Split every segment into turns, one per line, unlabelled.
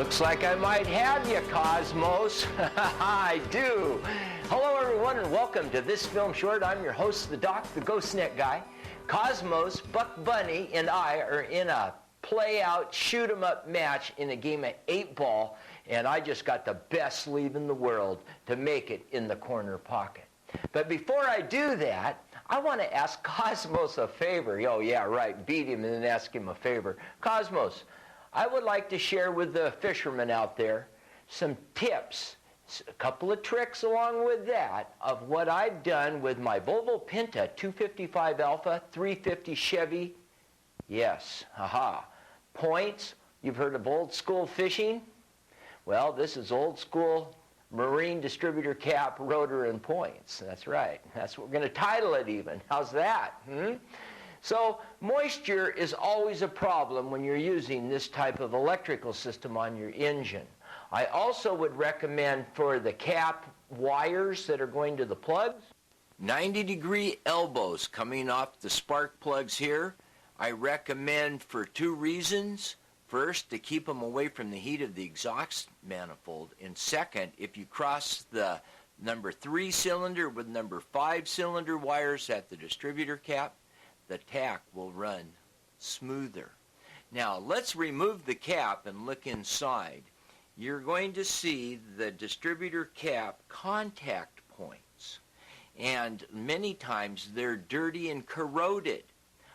Looks like I might have you, Cosmos. I do. Hello, everyone, and welcome to this film short. I'm your host, the Doc, the Ghost Net Guy. Cosmos, Buck Bunny, and I are in a play-out, shoot-'em-up match in a game of 8-ball, and I just got the best sleeve in the world to make it in the corner pocket. But before I do that, I want to ask Cosmos a favor. Oh, yeah, right, beat him and then ask him a favor. Cosmos, I would like to share with the fishermen out there some tips, a couple of tricks along with that, of what I've done with my Volvo Pinta 255 Alpha 350 Chevy. Yes, haha. Points, you've heard of old school fishing? Well, this is old school marine distributor cap, rotor, and points. That's right. That's what we're going to title it even. How's that? So moisture is always a problem when you're using this type of electrical system on your engine. I also would recommend for the cap wires that are going to the plugs, 90-degree elbows coming off the spark plugs here. I recommend for two reasons. First, to keep them away from the heat of the exhaust manifold. And second, if you cross the number 3 cylinder with number 5 cylinder wires at the distributor cap, the tack will run smoother. Now, let's remove the cap and look inside. You're going to see the distributor cap contact points. And many times they're dirty and corroded.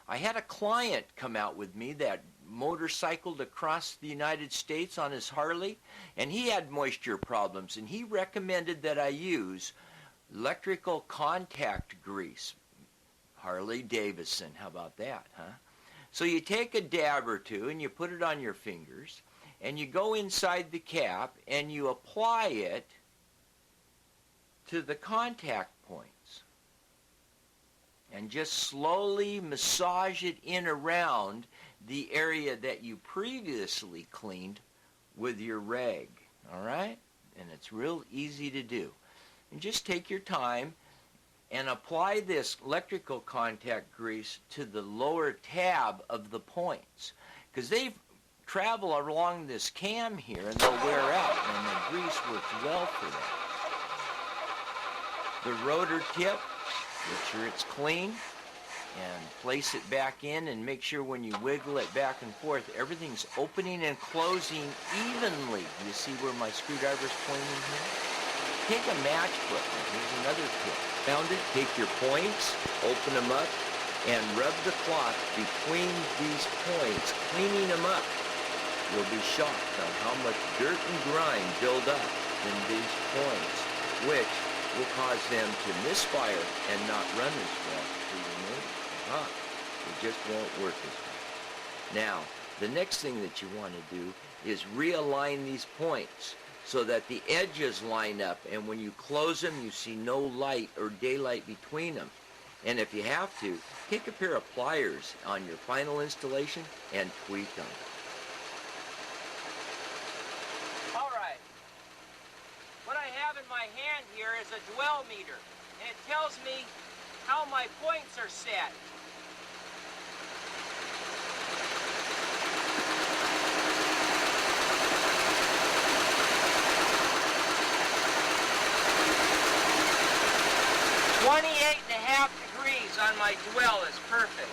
I had a client come out with me that motorcycled across the United States on his Harley, and he had moisture problems, and he recommended that I use electrical contact grease. Harley Davidson, how about that, huh? So you take a dab or two and you put it on your fingers, and you go inside the cap and you apply it to the contact points. And just slowly massage it in around the area that you previously cleaned with your rag, all right? And it's real easy to do. And just take your time and apply this electrical contact grease to the lower tab of the points, because they travel along this cam here and they'll wear out, and the grease works well for that. The rotor tip, make sure it's clean, and place it back in, and make sure when you wiggle it back and forth, everything's opening and closing evenly. You see where my screwdriver's pointing here? Take a matchbook, and here's another tip. Found it, take your points, open them up, and rub the cloth between these points, cleaning them up. You'll be shocked on how much dirt and grime build up in these points, which will cause them to misfire and not run as well through the motor. It just won't work as well. Now, the next thing that you want to do is realign these points so that the edges line up, and when you close them, you see no light or daylight between them. And if you have to, take a pair of pliers on your final installation and tweak them.
All right. What I have in my hand here is a dwell meter, and it tells me how my points are set. .5 degrees on my dwell is perfect.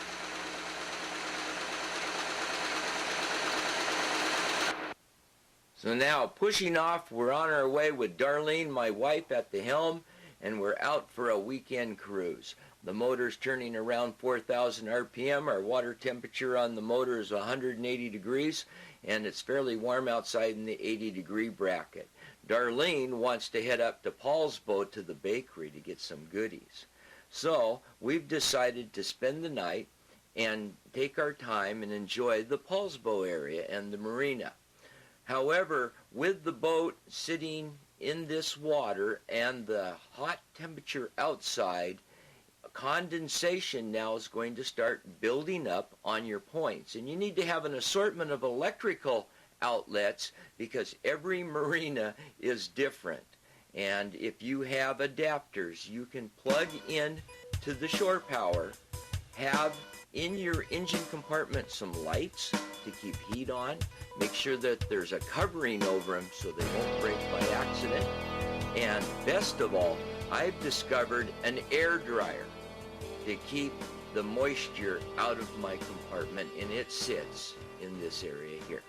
So now, pushing off, we're on our way with Darlene, my wife, at the helm, and we're out for a weekend cruise. The motor's turning around 4,000 RPM. Our water temperature on the motor is 180 degrees, and it's fairly warm outside in the 80-degree bracket. Darlene wants to head up to Paul's boat to the bakery to get some goodies. So we've decided to spend the night and take our time and enjoy the Paul's boat area and the marina. However, with the boat sitting in this water and the hot temperature outside, condensation now is going to start building up on your points. And you need to have an assortment of electrical outlets because every marina is different. And if you have adapters, you can plug in to the shore power Have in your engine compartment some lights to keep heat on. Make sure that there's a covering over them so they won't break by accident. And best of all, I've discovered an air dryer to keep the moisture out of my compartment, and it sits in this area here.